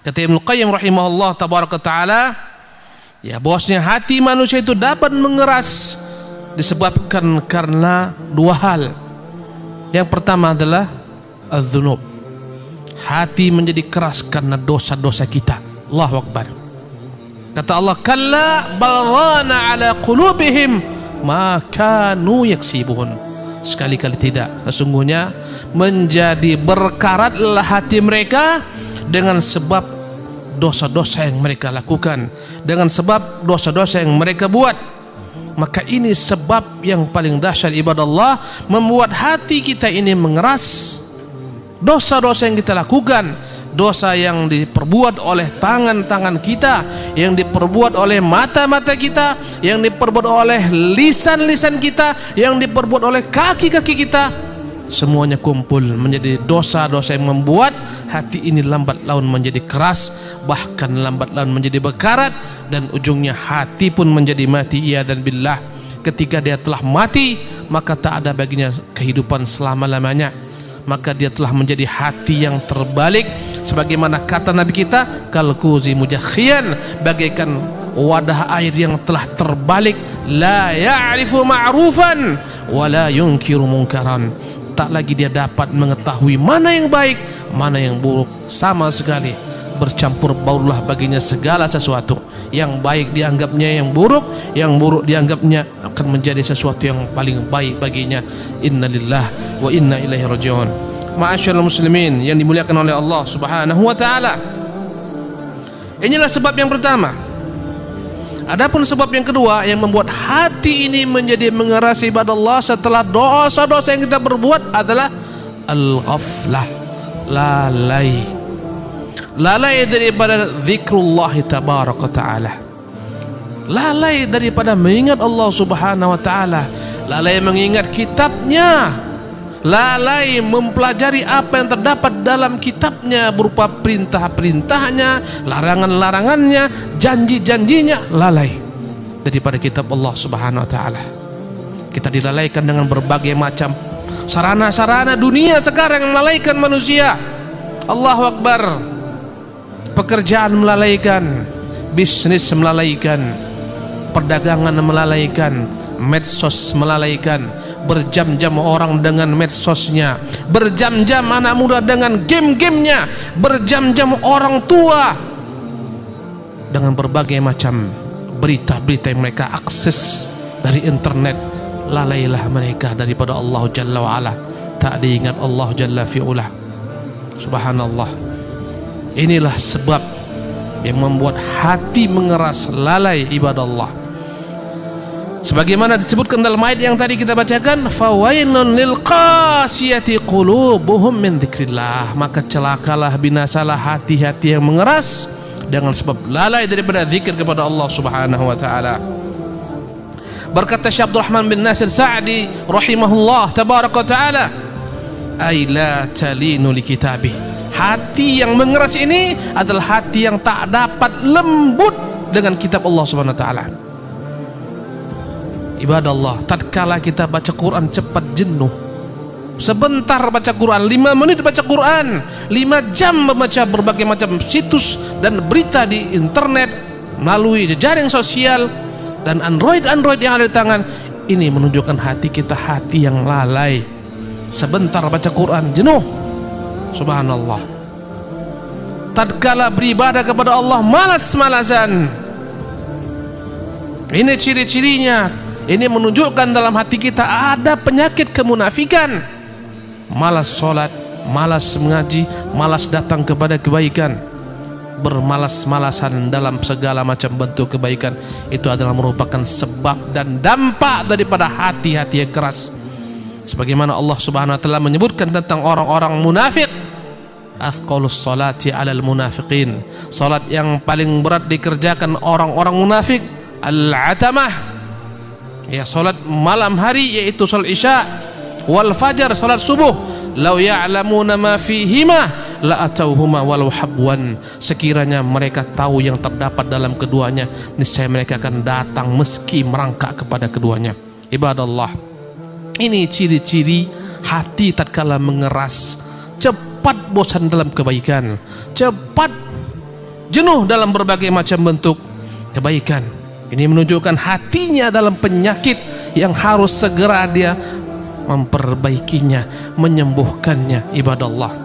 Kata Ibnu Qayyim rahimahullah tabaraka taala, ya bosnya hati manusia itu dapat mengeras disebabkan karena dua hal. Yang pertama adalah az-dzunub. Hati menjadi keras karena dosa-dosa kita. Allahu Akbar. Kata Allah, kalla bal rana ala qulubihim ma kanu yaksibun. Sekali-kali tidak, sesungguhnya menjadi berkaratlah hati mereka dengan sebab dosa-dosa yang mereka lakukan, dengan sebab dosa-dosa yang mereka buat. Maka ini sebab yang paling dahsyat ibadah Allah, membuat hati kita ini mengeras. Dosa-dosa yang kita lakukan, dosa yang diperbuat oleh tangan-tangan kita, yang diperbuat oleh mata-mata kita, yang diperbuat oleh lisan-lisan kita, yang diperbuat oleh kaki-kaki kita, semuanya kumpul menjadi dosa-dosa yang membuat hati ini lambat laun menjadi keras, bahkan lambat laun menjadi berkarat, dan ujungnya hati pun menjadi mati. Iyadzan billah. Ketika dia telah mati, maka tak ada baginya kehidupan selama-lamanya. Maka dia telah menjadi hati yang terbalik, sebagaimana kata Nabi kita, kalkuzi mujakhian, bagaikan wadah air yang telah terbalik, la ya'rifu ma'rufan wa la yunkiru munkaran. Tak lagi dia dapat mengetahui mana yang baik, mana yang buruk, sama sekali bercampur baurlah baginya segala sesuatu. Yang baik dianggapnya yang buruk dianggapnya akan menjadi sesuatu yang paling baik baginya. Innalillah wa inna ilaihi raji'un. Ma'asyiral muslimin yang dimuliakan oleh Allah Subhanahu wa taala. Inilah sebab yang pertama. Adapun sebab yang kedua yang membuat hati ini menjadi mengeras ibadah Allah setelah dosa-dosa yang kita berbuat adalah al-ghaflah, lalai. Lalai daripada zikrullah tabaraka ta'ala, lalai daripada mengingat Allah subhanahu wa ta'ala, lalai mengingat kitabnya, lalai mempelajari apa yang terdapat dalam kitabnya berupa perintah-perintahnya, larangan-larangannya, janji-janjinya. Lalai daripada kitab Allah subhanahu wa ta'ala. Kita dilalaikan dengan berbagai macam sarana-sarana dunia sekarang yang melalaikan manusia. Allahu Akbar. Pekerjaan melalaikan, bisnis melalaikan, perdagangan melalaikan, medsos melalaikan. Berjam-jam orang dengan medsosnya, berjam-jam anak muda dengan game-gamenya, berjam-jam orang tua dengan berbagai macam berita-berita yang mereka akses dari internet. Lalailah mereka daripada Allah Jalla wa'ala, tak diingat Allah Jalla fi'ulah. Subhanallah. Inilah sebab yang membuat hati mengeras, lalai ibadah Allah. Sebagaimana disebutkan dalam ayat yang tadi kita bacakan, fawailun lil qasiyati qulubuhum min dzikrillah. Maka celakalah, binasalah hati-hati yang mengeras dengan sebab lalai daripada zikir kepada Allah Subhanahu wa taala. Berkata Syekh Abdul Rahman bin Nasir Sa'di rahimahullah tabaraka taala, ay la talinu li kitabih. Hati yang mengeras ini adalah hati yang tak dapat lembut dengan kitab Allah Subhanahu wa taala. Ibadah Allah, tatkala kita baca Quran cepat jenuh. Sebentar baca Quran, 5 menit baca Quran, 5 jam membaca berbagai macam situs dan berita di internet melalui jejaring sosial dan Android yang ada di tangan. Ini menunjukkan hati kita hati yang lalai. Sebentar baca Quran jenuh. Subhanallah. Tatkala beribadah kepada Allah malas-malasan. Ini ciri-cirinya. Ini menunjukkan dalam hati kita ada penyakit kemunafikan. Malas sholat, malas mengaji, malas datang kepada kebaikan, bermalas-malasan dalam segala macam bentuk kebaikan. Itu adalah merupakan sebab dan dampak daripada hati-hati yang keras. Sebagaimana Allah Subhanahu wa taala menyebutkan tentang orang-orang munafik, athqalus salati 'alal munafiqin. Salat yang paling berat dikerjakan orang-orang munafik al-atamah, ya salat malam hari, yaitu salat isya, wal fajar, salat subuh. Lau ya'lamuna ma fihima la atauhuma walau habwan. Sekiranya mereka tahu yang terdapat dalam keduanya, niscaya mereka akan datang meski merangkak kepada keduanya. Ibadah Allah, ini ciri-ciri hati tatkala mengeras, cepat bosan dalam kebaikan, cepat jenuh dalam berbagai macam bentuk kebaikan. Ini menunjukkan hatinya dalam penyakit yang harus segera dia memperbaikinya, menyembuhkannya. Ibadallah.